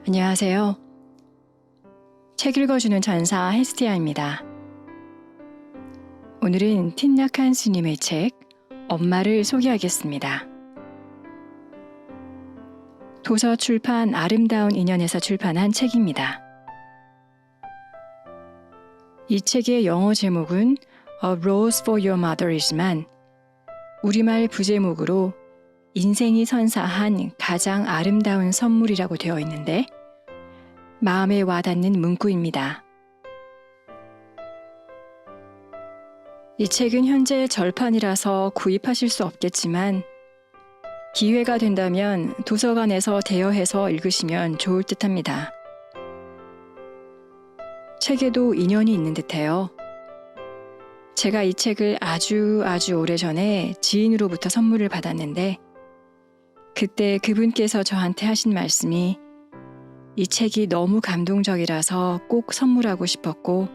안녕하세요. 책 읽어주는 전사 헤스티아입니다. 오늘은 틴낙한 스님의 책 엄마를 소개하겠습니다. 도서출판 아름다운 인연에서 출판한 책입니다. 이 책의 영어 제목은 A Rose for Your Mother이지만 우리말 부제목으로 인생이 선사한 가장 아름다운 선물이라고 되어 있는데 마음에 와닿는 문구입니다. 이 책은 현재 절판이라서 구입하실 수 없겠지만 기회가 된다면 도서관에서 대여해서 읽으시면 좋을 듯합니다. 책에도 인연이 있는 듯해요. 제가 이 책을 아주 오래전에 지인으로부터 선물을 받았는데 그때 그분께서 저한테 하신 말씀이 이 책이 너무 감동적이라서 꼭 선물하고 싶었고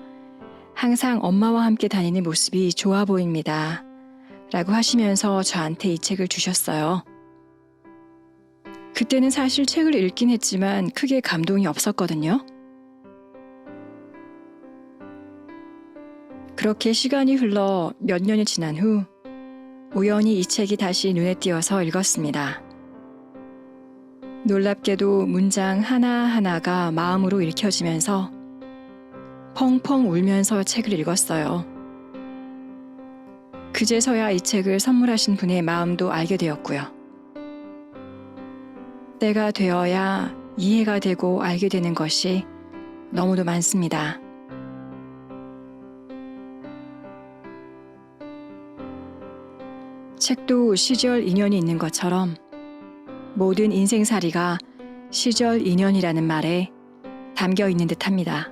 항상 엄마와 함께 다니는 모습이 좋아 보입니다. 라고 하시면서 저한테 이 책을 주셨어요. 그때는 사실 책을 읽긴 했지만 크게 감동이 없었거든요. 그렇게 시간이 흘러 몇 년이 지난 후 우연히 이 책이 다시 눈에 띄어서 읽었습니다. 놀랍게도 문장 하나하나가 마음으로 읽혀지면서 펑펑 울면서 책을 읽었어요. 그제서야 이 책을 선물하신 분의 마음도 알게 되었고요. 때가 되어야 이해가 되고 알게 되는 것이 너무도 많습니다. 책도 시절 인연이 있는 것처럼 모든 인생살이가 시절 인연이라는 말에 담겨 있는 듯합니다.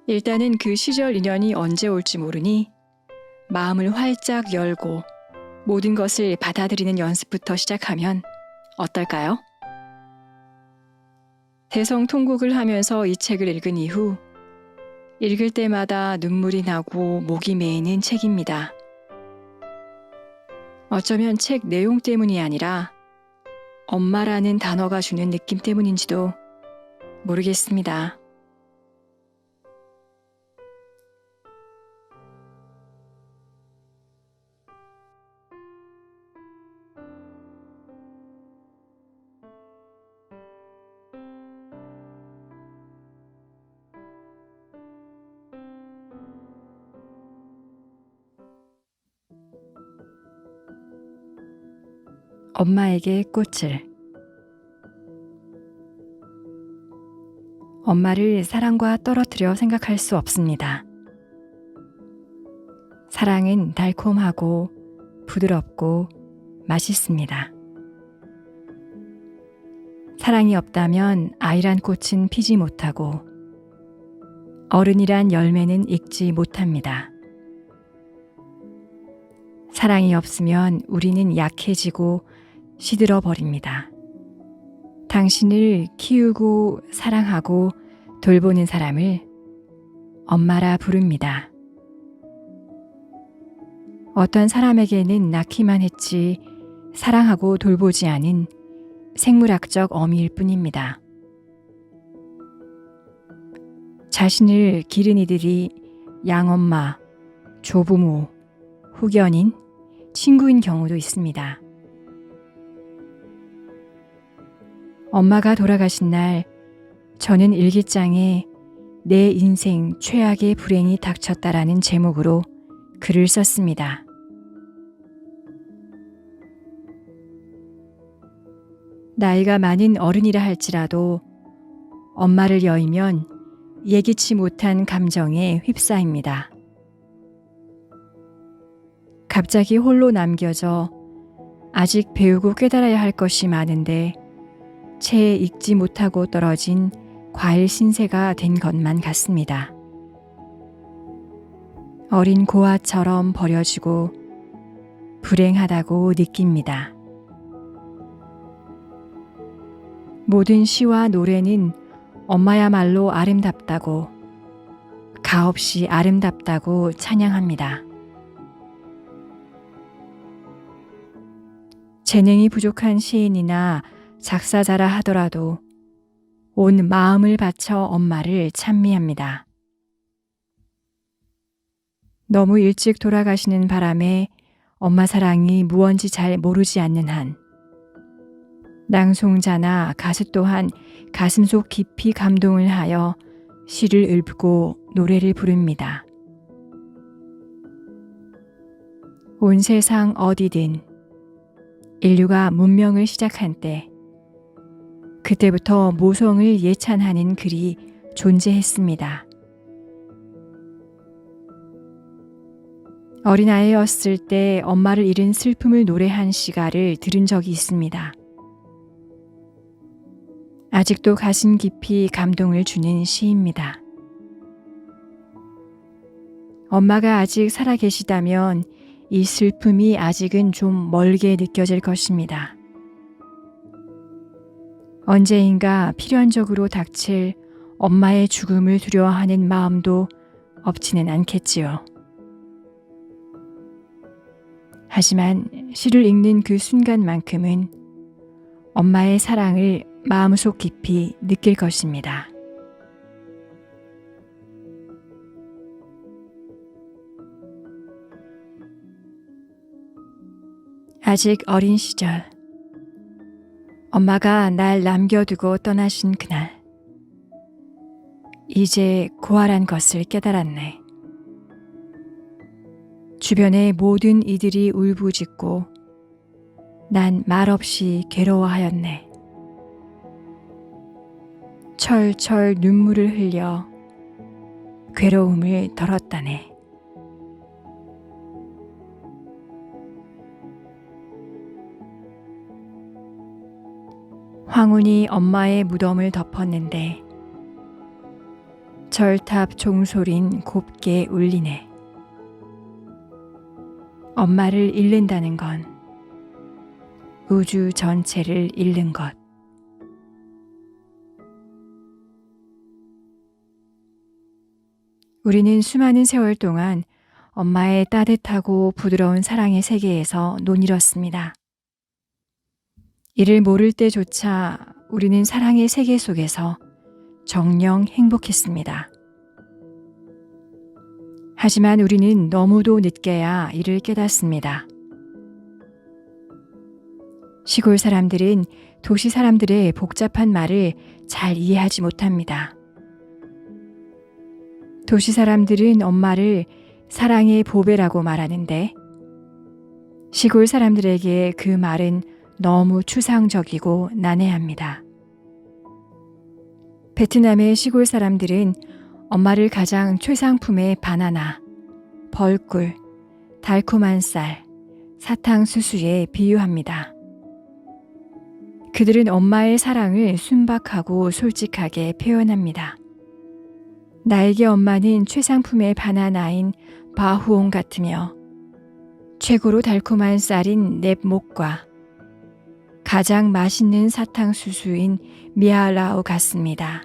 일단은 그 시절 인연이 언제 올지 모르니 마음을 활짝 열고 모든 것을 받아들이는 연습부터 시작하면 어떨까요? 대성통곡을 하면서 이 책을 읽은 이후 읽을 때마다 눈물이 나고 목이 메이는 책입니다. 어쩌면 책 내용 때문이 아니라 엄마라는 단어가 주는 느낌 때문인지도 모르겠습니다. 엄마에게 꽃을. 엄마를 사랑과 떨어뜨려 생각할 수 없습니다. 사랑은 달콤하고 부드럽고 맛있습니다. 사랑이 없다면 아이란 꽃은 피지 못하고 어른이란 열매는 익지 못합니다. 사랑이 없으면 우리는 약해지고 시들어 버립니다. 당신을 키우고 사랑하고 돌보는 사람을 엄마라 부릅니다. 어떤 사람에게는 낳기만 했지 사랑하고 돌보지 않은 생물학적 어미일 뿐입니다. 자신을 기른 이들이 양엄마, 조부모, 후견인, 친구인 경우도 있습니다. 엄마가 돌아가신 날 저는 일기장에 내 인생 최악의 불행이 닥쳤다라는 제목으로 글을 썼습니다. 나이가 많은 어른이라 할지라도 엄마를 여의면 예기치 못한 감정에 휩싸입니다. 갑자기 홀로 남겨져 아직 배우고 깨달아야 할 것이 많은데 채 익지 못하고 떨어진 과일 신세가 된 것만 같습니다. 어린 고아처럼 버려지고 불행하다고 느낍니다. 모든 시와 노래는 엄마야말로 아름답다고 가없이 아름답다고 찬양합니다. 재능이 부족한 시인이나 작사자라 하더라도 온 마음을 바쳐 엄마를 찬미합니다. 너무 일찍 돌아가시는 바람에 엄마 사랑이 무언지 잘 모르지 않는 한 낭송자나 가수 또한 가슴속 깊이 감동을 하여 시를 읊고 노래를 부릅니다. 온 세상 어디든 인류가 문명을 시작한 때 그때부터 모성을 예찬하는 글이 존재했습니다. 어린아이였을 때 엄마를 잃은 슬픔을 노래한 시가를 들은 적이 있습니다. 아직도 가슴 깊이 감동을 주는 시입니다. 엄마가 아직 살아계시다면 이 슬픔이 아직은 좀 멀게 느껴질 것입니다. 언제인가 필연적으로 닥칠 엄마의 죽음을 두려워하는 마음도 없지는 않겠지요. 하지만 시를 읽는 그 순간만큼은 엄마의 사랑을 마음속 깊이 느낄 것입니다. 아직 어린 시절, 엄마가 날 남겨두고 떠나신 그날, 이제 고아란 것을 깨달았네. 주변의 모든 이들이 울부짖고 난 말없이 괴로워하였네. 철철 눈물을 흘려 괴로움을 덜었다네. 황혼이 엄마의 무덤을 덮었는데 절탑 종소린 곱게 울리네. 엄마를 잃는다는 건 우주 전체를 잃는 것. 우리는 수많은 세월 동안 엄마의 따뜻하고 부드러운 사랑의 세계에서 논일었습니다. 이를 모를 때조차 우리는 사랑의 세계 속에서 정녕 행복했습니다. 하지만 우리는 너무도 늦게야 이를 깨닫습니다. 시골 사람들은 도시 사람들의 복잡한 말을 잘 이해하지 못합니다. 도시 사람들은 엄마를 사랑의 보배라고 말하는데 시골 사람들에게 그 말은 너무 추상적이고 난해합니다. 베트남의 시골 사람들은 엄마를 가장 최상품의 바나나, 벌꿀, 달콤한 쌀, 사탕수수에 비유합니다. 그들은 엄마의 사랑을 순박하고 솔직하게 표현합니다. 나에게 엄마는 최상품의 바나나인 바후옹 같으며 최고로 달콤한 쌀인 넵목과 가장 맛있는 사탕수수인 미아라오 같습니다.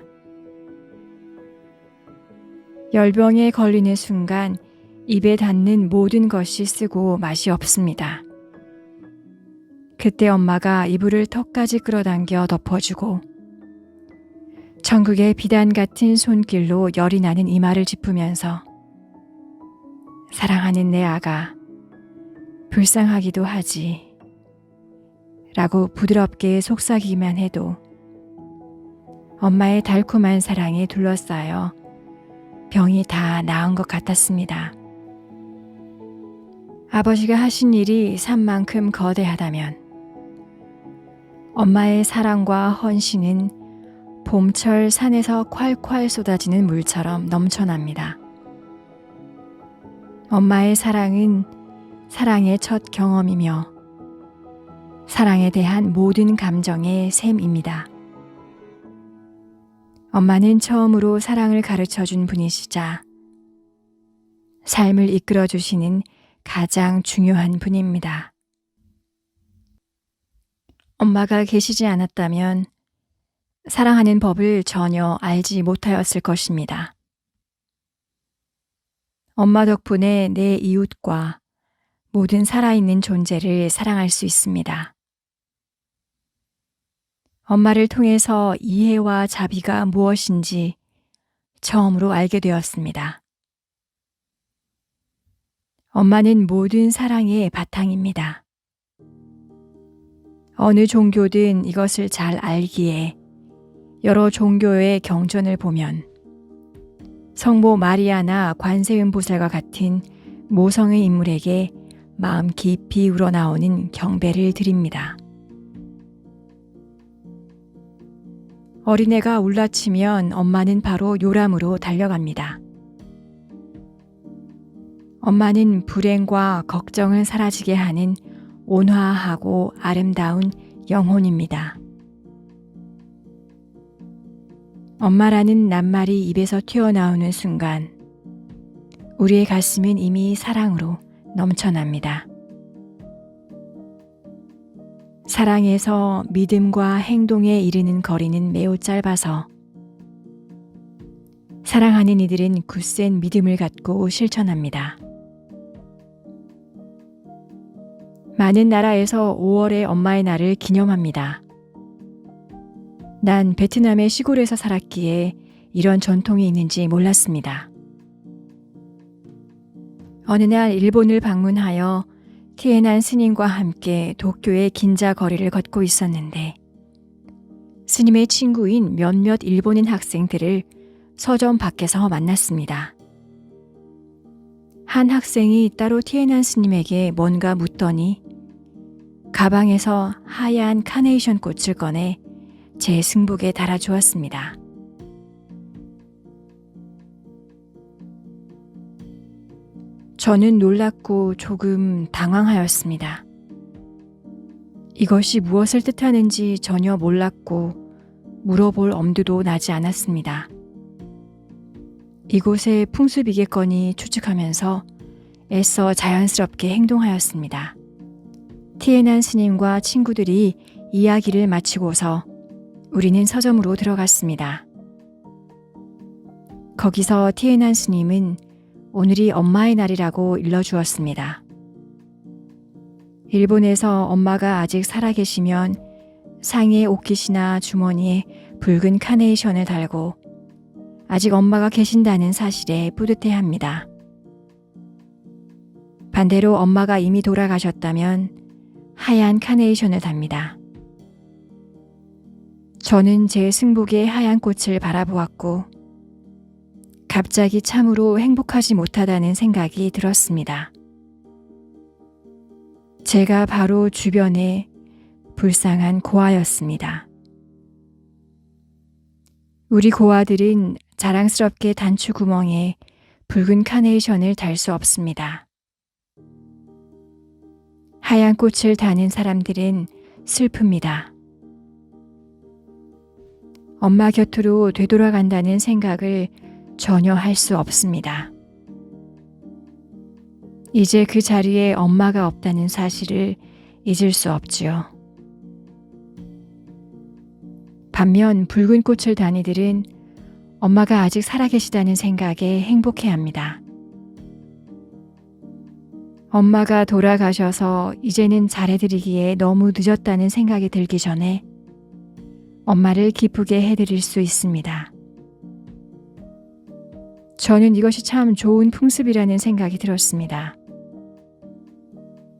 열병에 걸리는 순간 입에 닿는 모든 것이 쓰고 맛이 없습니다. 그때 엄마가 이불을 턱까지 끌어당겨 덮어주고 천국의 비단 같은 손길로 열이 나는 이마를 짚으면서 사랑하는 내 아가, 불쌍하기도 하지 라고 부드럽게 속삭이기만 해도 엄마의 달콤한 사랑에 둘러싸여 병이 다 나은 것 같았습니다. 아버지가 하신 일이 산만큼 거대하다면 엄마의 사랑과 헌신은 봄철 산에서 콸콸 쏟아지는 물처럼 넘쳐납니다. 엄마의 사랑은 사랑의 첫 경험이며 사랑에 대한 모든 감정의 셈입니다. 엄마는 처음으로 사랑을 가르쳐준 분이시자 삶을 이끌어주시는 가장 중요한 분입니다. 엄마가 계시지 않았다면 사랑하는 법을 전혀 알지 못하였을 것입니다. 엄마 덕분에 내 이웃과 모든 살아있는 존재를 사랑할 수 있습니다. 엄마를 통해서 이해와 자비가 무엇인지 처음으로 알게 되었습니다. 엄마는 모든 사랑의 바탕입니다. 어느 종교든 이것을 잘 알기에 여러 종교의 경전을 보면 성모 마리아나 관세음 보살과 같은 모성의 인물에게 마음 깊이 우러나오는 경배를 드립니다. 어린애가 울라치면 엄마는 바로 요람으로 달려갑니다. 엄마는 불행과 걱정을 사라지게 하는 온화하고 아름다운 영혼입니다. 엄마라는 낱말이 입에서 튀어나오는 순간 우리의 가슴은 이미 사랑으로 넘쳐납니다. 사랑에서 믿음과 행동에 이르는 거리는 매우 짧아서 사랑하는 이들은 굳센 믿음을 갖고 실천합니다. 많은 나라에서 5월의 엄마의 날을 기념합니다. 난 베트남의 시골에서 살았기에 이런 전통이 있는지 몰랐습니다. 어느 날 일본을 방문하여 티에난 스님과 함께 도쿄의 긴자 거리를 걷고 있었는데 스님의 친구인 몇몇 일본인 학생들을 서점 밖에서 만났습니다. 한 학생이 따로 티에난 스님에게 뭔가 묻더니 가방에서 하얀 카네이션 꽃을 꺼내 제 승복에 달아주었습니다. 저는 놀랐고 조금 당황하였습니다. 이것이 무엇을 뜻하는지 전혀 몰랐고 물어볼 엄두도 나지 않았습니다. 이곳의 풍습이겠거니 추측하면서 애써 자연스럽게 행동하였습니다. 티에난 스님과 친구들이 이야기를 마치고서 우리는 서점으로 들어갔습니다. 거기서 티에난 스님은 오늘이 엄마의 날이라고 일러주었습니다. 일본에서 엄마가 아직 살아계시면 상의의 옷깃이나 주머니에 붉은 카네이션을 달고 아직 엄마가 계신다는 사실에 뿌듯해합니다. 반대로 엄마가 이미 돌아가셨다면 하얀 카네이션을 답니다. 저는 제 승복의 하얀 꽃을 바라보았고 갑자기 참으로 행복하지 못하다는 생각이 들었습니다. 제가 바로 주변에 불쌍한 고아였습니다. 우리 고아들은 자랑스럽게 단추 구멍에 붉은 카네이션을 달 수 없습니다. 하얀 꽃을 다는 사람들은 슬픕니다. 엄마 곁으로 되돌아간다는 생각을 전혀 할 수 없습니다. 이제 그 자리에 엄마가 없다는 사실을 잊을 수 없지요. 반면 붉은 꽃을 단 이들은 엄마가 아직 살아계시다는 생각에 행복해합니다. 엄마가 돌아가셔서 이제는 잘해드리기에 너무 늦었다는 생각이 들기 전에 엄마를 기쁘게 해드릴 수 있습니다. 저는 이것이 참 좋은 풍습이라는 생각이 들었습니다.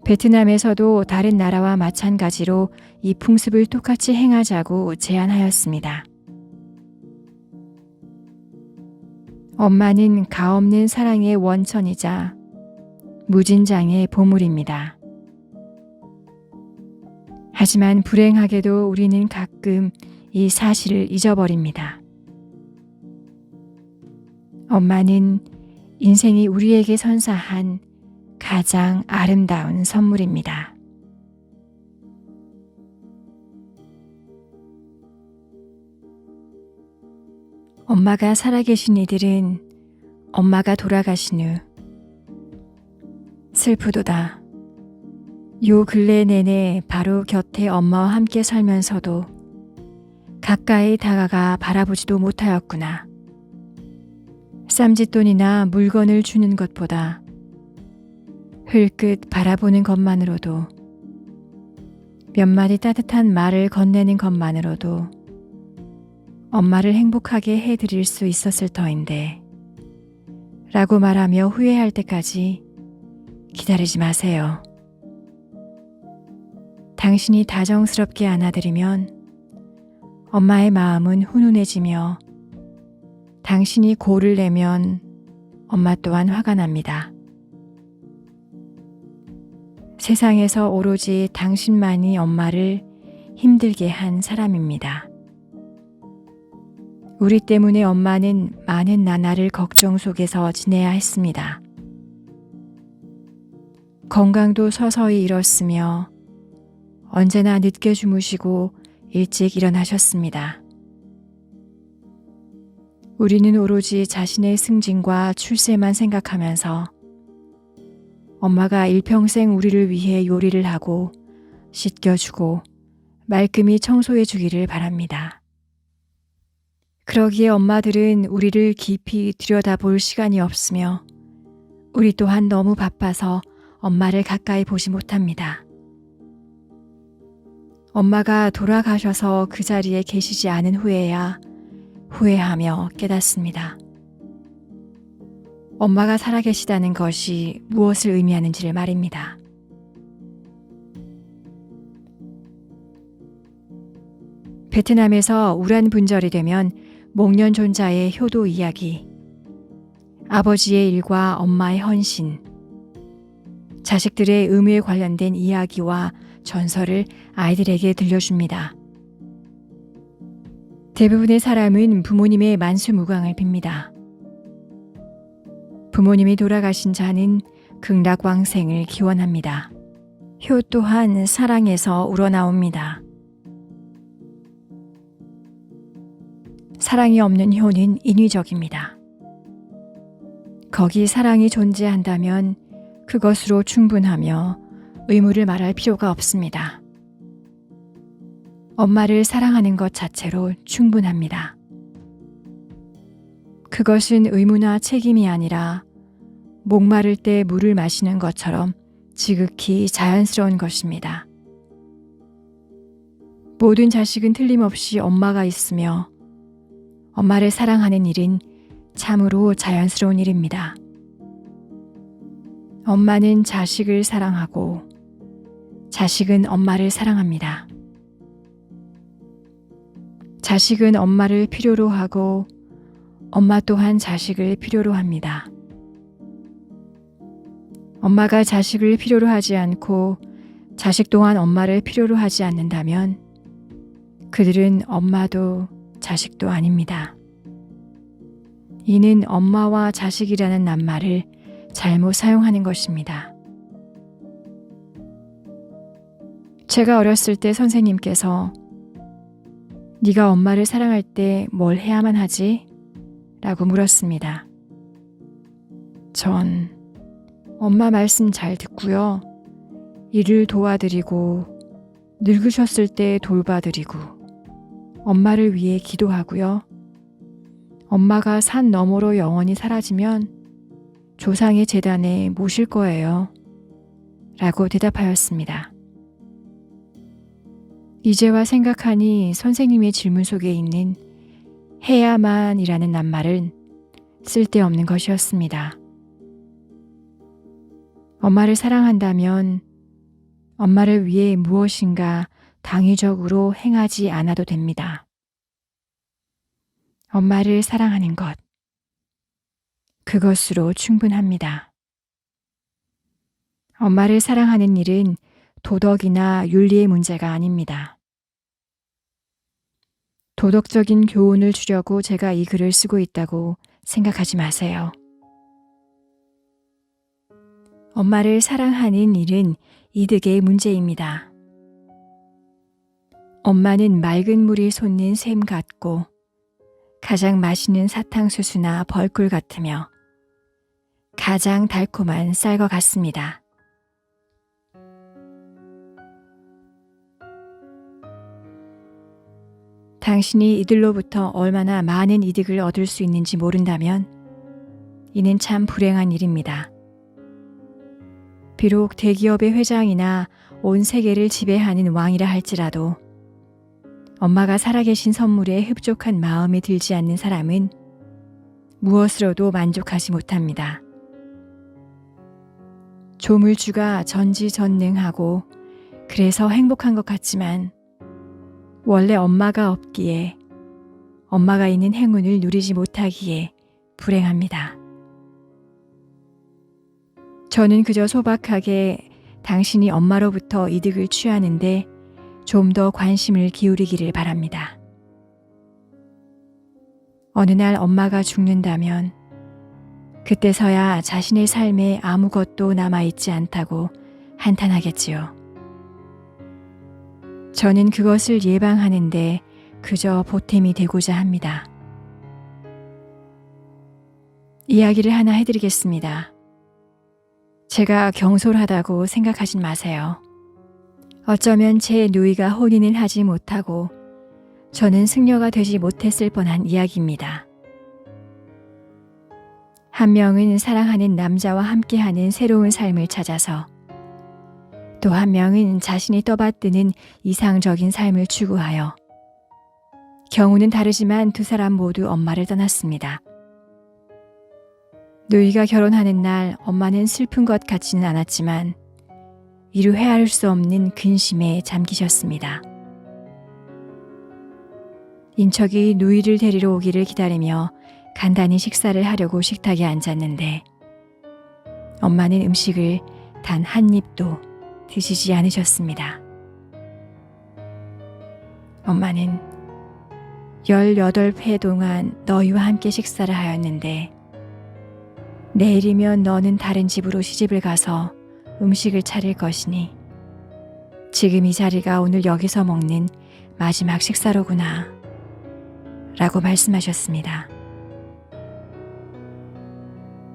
베트남에서도 다른 나라와 마찬가지로 이 풍습을 똑같이 행하자고 제안하였습니다. 엄마는 가없는 사랑의 원천이자 무진장의 보물입니다. 하지만 불행하게도 우리는 가끔 이 사실을 잊어버립니다. 엄마는 인생이 우리에게 선사한 가장 아름다운 선물입니다. 엄마가 살아계신 이들은 엄마가 돌아가신 후 슬프도다. 요 근래 내내 바로 곁에 엄마와 함께 살면서도 가까이 다가가 바라보지도 못하였구나. 쌈짓돈이나 물건을 주는 것보다 흘끗 바라보는 것만으로도 몇 마디 따뜻한 말을 건네는 것만으로도 엄마를 행복하게 해드릴 수 있었을 터인데 라고 말하며 후회할 때까지 기다리지 마세요. 당신이 다정스럽게 안아드리면 엄마의 마음은 훈훈해지며 당신이 고를 내면 엄마 또한 화가 납니다. 세상에서 오로지 당신만이 엄마를 힘들게 한 사람입니다. 우리 때문에 엄마는 많은 나날을 걱정 속에서 지내야 했습니다. 건강도 서서히 잃었으며 언제나 늦게 주무시고 일찍 일어나셨습니다. 우리는 오로지 자신의 승진과 출세만 생각하면서 엄마가 일평생 우리를 위해 요리를 하고 씻겨주고 말끔히 청소해 주기를 바랍니다. 그러기에 엄마들은 우리를 깊이 들여다볼 시간이 없으며 우리 또한 너무 바빠서 엄마를 가까이 보지 못합니다. 엄마가 돌아가셔서 그 자리에 계시지 않은 후에야 후회하며 깨닫습니다. 엄마가 살아계시다는 것이 무엇을 의미하는지를 말입니다. 베트남에서 우란분절이 되면 목련존자의 효도 이야기, 아버지의 일과 엄마의 헌신, 자식들의 의무에 관련된 이야기와 전설을 아이들에게 들려줍니다. 대부분의 사람은 부모님의 만수무강을 빕니다. 부모님이 돌아가신 자는 극락왕생을 기원합니다. 효 또한 사랑에서 우러나옵니다. 사랑이 없는 효는 인위적입니다. 거기 사랑이 존재한다면 그것으로 충분하며 의무를 말할 필요가 없습니다. 엄마를 사랑하는 것 자체로 충분합니다. 그것은 의무나 책임이 아니라 목마를 때 물을 마시는 것처럼 지극히 자연스러운 것입니다. 모든 자식은 틀림없이 엄마가 있으며 엄마를 사랑하는 일은 참으로 자연스러운 일입니다. 엄마는 자식을 사랑하고 자식은 엄마를 사랑합니다. 자식은 엄마를 필요로 하고 엄마 또한 자식을 필요로 합니다. 엄마가 자식을 필요로 하지 않고 자식 또한 엄마를 필요로 하지 않는다면 그들은 엄마도 자식도 아닙니다. 이는 엄마와 자식이라는 낱말을 잘못 사용하는 것입니다. 제가 어렸을 때 선생님께서 네가 엄마를 사랑할 때 뭘 해야만 하지? 라고 물었습니다. 전 엄마 말씀 잘 듣고요. 일을 도와드리고 늙으셨을 때 돌봐드리고 엄마를 위해 기도하고요. 엄마가 산 너머로 영원히 사라지면 조상의 제단에 모실 거예요. 라고 대답하였습니다. 이제와 생각하니 선생님의 질문 속에 있는 해야만이라는 낱말은 쓸데없는 것이었습니다. 엄마를 사랑한다면 엄마를 위해 무엇인가 당위적으로 행하지 않아도 됩니다. 엄마를 사랑하는 것, 그것으로 충분합니다. 엄마를 사랑하는 일은 도덕이나 윤리의 문제가 아닙니다. 도덕적인 교훈을 주려고 제가 이 글을 쓰고 있다고 생각하지 마세요. 엄마를 사랑하는 일은 이득의 문제입니다. 엄마는 맑은 물이 솟는 샘 같고 가장 맛있는 사탕수수나 벌꿀 같으며 가장 달콤한 쌀과 같습니다. 당신이 이들로부터 얼마나 많은 이득을 얻을 수 있는지 모른다면 이는 참 불행한 일입니다. 비록 대기업의 회장이나 온 세계를 지배하는 왕이라 할지라도 엄마가 살아계신 선물에 흡족한 마음이 들지 않는 사람은 무엇으로도 만족하지 못합니다. 조물주가 전지전능하고 그래서 행복한 것 같지만 원래 엄마가 없기에 엄마가 있는 행운을 누리지 못하기에 불행합니다. 저는 그저 소박하게 당신이 엄마로부터 이득을 취하는데 좀 더 관심을 기울이기를 바랍니다. 어느 날 엄마가 죽는다면 그때서야 자신의 삶에 아무것도 남아있지 않다고 한탄하겠지요. 저는 그것을 예방하는데 그저 보탬이 되고자 합니다. 이야기를 하나 해드리겠습니다. 제가 경솔하다고 생각하진 마세요. 어쩌면 제 누이가 혼인을 하지 못하고 저는 승려가 되지 못했을 뻔한 이야기입니다. 한 명은 사랑하는 남자와 함께하는 새로운 삶을 찾아서 또 한 명은 자신이 떠받드는 이상적인 삶을 추구하여 경우는 다르지만 두 사람 모두 엄마를 떠났습니다. 누이가 결혼하는 날 엄마는 슬픈 것 같지는 않았지만 이루 헤아릴 수 없는 근심에 잠기셨습니다. 인척이 누이를 데리러 오기를 기다리며 간단히 식사를 하려고 식탁에 앉았는데 엄마는 음식을 단 한 입도 드시지 않으셨습니다. 엄마는 18회 동안 너희와 함께 식사를 하였는데 내일이면 너는 다른 집으로 시집을 가서 음식을 차릴 것이니 지금 이 자리가 오늘 여기서 먹는 마지막 식사로구나 라고 말씀하셨습니다.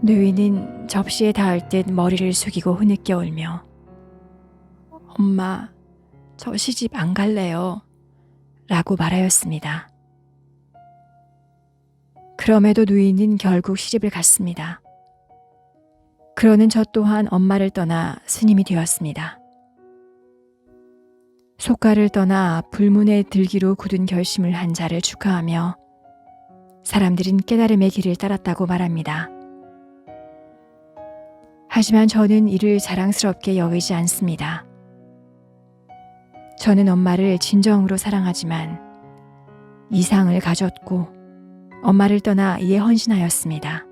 누이는 접시에 닿을 듯 머리를 숙이고 흐느껴 울며 엄마, 저 시집 안 갈래요 라고 말하였습니다. 그럼에도 누이는 결국 시집을 갔습니다. 그러는 저 또한 엄마를 떠나 스님이 되었습니다. 속가를 떠나 불문에 들기로 굳은 결심을 한 자를 축하하며 사람들은 깨달음의 길을 따랐다고 말합니다. 하지만 저는 이를 자랑스럽게 여기지 않습니다. 저는 엄마를 진정으로 사랑하지만 이상을 가졌고 엄마를 떠나 이에 헌신하였습니다.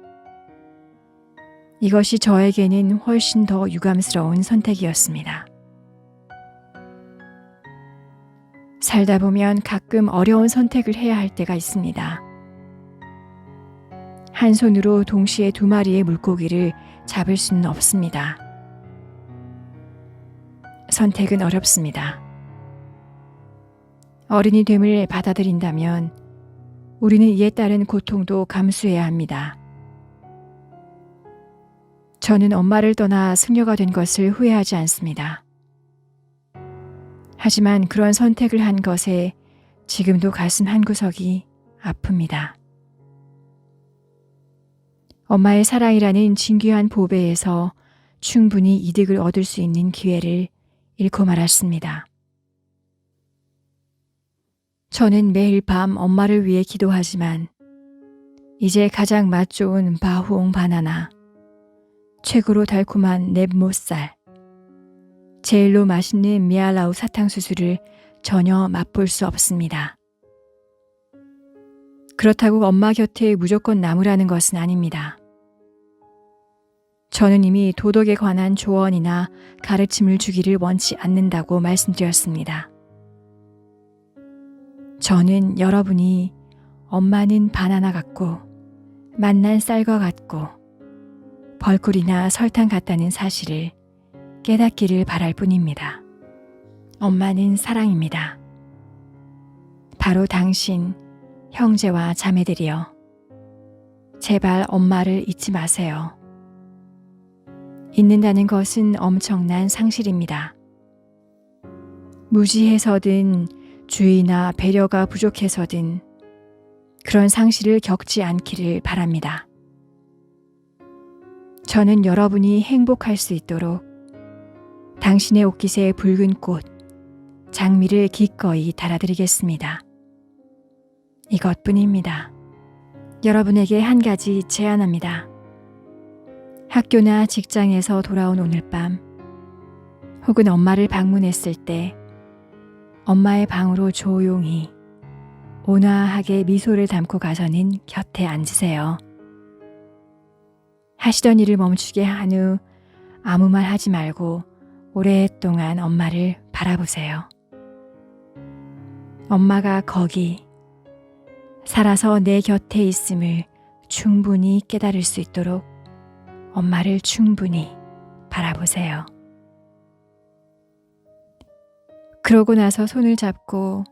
이것이 저에게는 훨씬 더 유감스러운 선택이었습니다. 살다 보면 가끔 어려운 선택을 해야 할 때가 있습니다. 한 손으로 동시에 두 마리의 물고기를 잡을 수는 없습니다. 선택은 어렵습니다. 어른이 됨을 받아들인다면 우리는 이에 따른 고통도 감수해야 합니다. 저는 엄마를 떠나 승려가 된 것을 후회하지 않습니다. 하지만 그런 선택을 한 것에 지금도 가슴 한구석이 아픕니다. 엄마의 사랑이라는 진귀한 보배에서 충분히 이득을 얻을 수 있는 기회를 잃고 말았습니다. 저는 매일 밤 엄마를 위해 기도하지만 이제 가장 맛 좋은 바후옹 바나나, 최고로 달콤한 넵모쌀, 제일로 맛있는 미알라우 사탕수수를 전혀 맛볼 수 없습니다. 그렇다고 엄마 곁에 무조건 남으라는 것은 아닙니다. 저는 이미 도덕에 관한 조언이나 가르침을 주기를 원치 않는다고 말씀드렸습니다. 저는 여러분이 엄마는 바나나 같고 맛난 쌀과 같고 벌꿀이나 설탕 같다는 사실을 깨닫기를 바랄 뿐입니다. 엄마는 사랑입니다. 바로 당신, 형제와 자매들이여. 제발 엄마를 잊지 마세요. 잊는다는 것은 엄청난 상실입니다. 무지해서든 주의나 배려가 부족해서든 그런 상실을 겪지 않기를 바랍니다. 저는 여러분이 행복할 수 있도록 당신의 옷깃에 붉은 꽃, 장미를 기꺼이 달아드리겠습니다. 이것뿐입니다. 여러분에게 한 가지 제안합니다. 학교나 직장에서 돌아온 오늘 밤, 혹은 엄마를 방문했을 때 엄마의 방으로 조용히 온화하게 미소를 담고 가서는 곁에 앉으세요. 하시던 일을 멈추게 한 후 아무 말 하지 말고 오랫동안 엄마를 바라보세요. 엄마가 거기 살아서 내 곁에 있음을 충분히 깨달을 수 있도록 엄마를 충분히 바라보세요. 그러고 나서 손을 잡고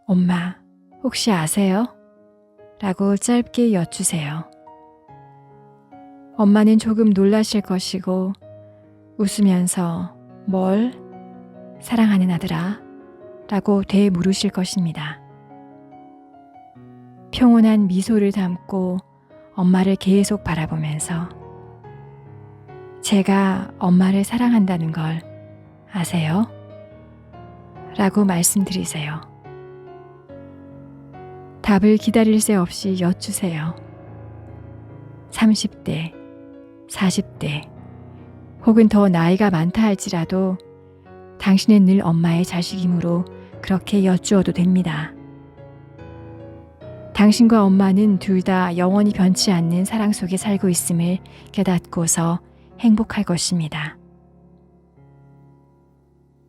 엄마, 혹시 아세요? 라고 짧게 여쭈세요. 엄마는 조금 놀라실 것이고 웃으면서 뭘? 사랑하는 아들아? 라고 되물으실 것입니다. 평온한 미소를 담고 엄마를 계속 바라보면서 제가 엄마를 사랑한다는 걸 아세요? 라고 말씀드리세요. 답을 기다릴 새 없이 여쭈세요. 30대, 40대, 혹은 더 나이가 많다 할지라도 당신은 늘 엄마의 자식이므로 그렇게 여쭈어도 됩니다. 당신과 엄마는 둘 다 영원히 변치 않는 사랑 속에 살고 있음을 깨닫고서 행복할 것입니다.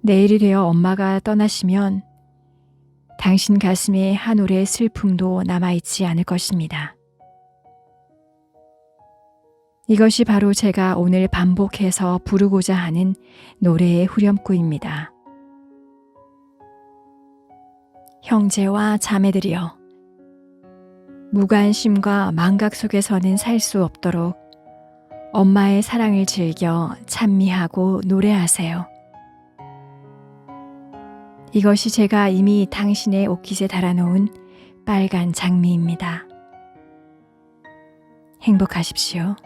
내일이 되어 엄마가 떠나시면 당신 가슴에 한 올의 슬픔도 남아있지 않을 것입니다. 이것이 바로 제가 오늘 반복해서 부르고자 하는 노래의 후렴구입니다. 형제와 자매들이여, 무관심과 망각 속에서는 살 수 없도록 엄마의 사랑을 즐겨 찬미하고 노래하세요. 이것이 제가 이미 당신의 옷깃에 달아놓은 빨간 장미입니다. 행복하십시오.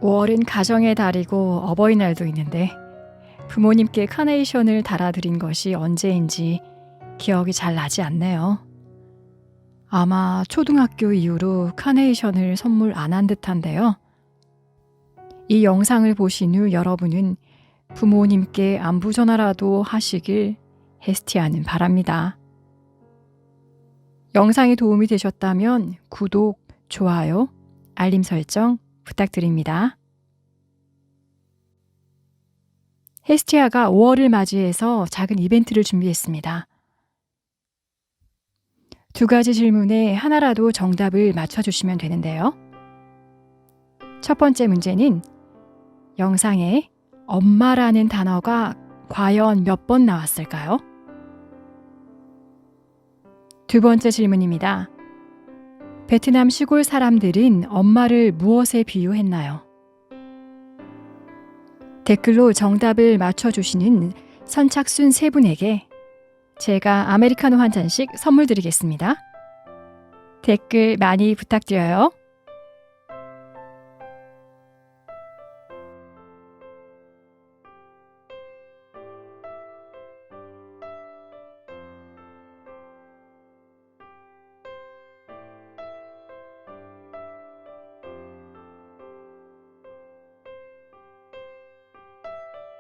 (5월은) 가정의 달이고 어버이날도 있는데 부모님께 카네이션을 달아드린 것이 언제인지 기억이 잘 나지 않네요. 아마 초등학교 이후로 카네이션을 선물 안 한 듯한데요. 이 영상을 보신 후 여러분은 부모님께 안부 전화라도 하시길 헤스티아는 바랍니다. 영상이 도움이 되셨다면 구독, 좋아요, 알림 설정 부탁드립니다. 헤스티아가 5월을 맞이해서 작은 이벤트를 준비했습니다. 2가지 질문에 하나라도 정답을 맞춰주시면 되는데요. 첫 번째 문제는 영상에 엄마라는 단어가 과연 몇 번 나왔을까요? 두 번째 질문입니다. 베트남 시골 사람들은 엄마를 무엇에 비유했나요? 댓글로 정답을 맞춰주시는 선착순 3분에게 제가 아메리카노 한 잔씩 선물 드리겠습니다. 댓글 많이 부탁드려요.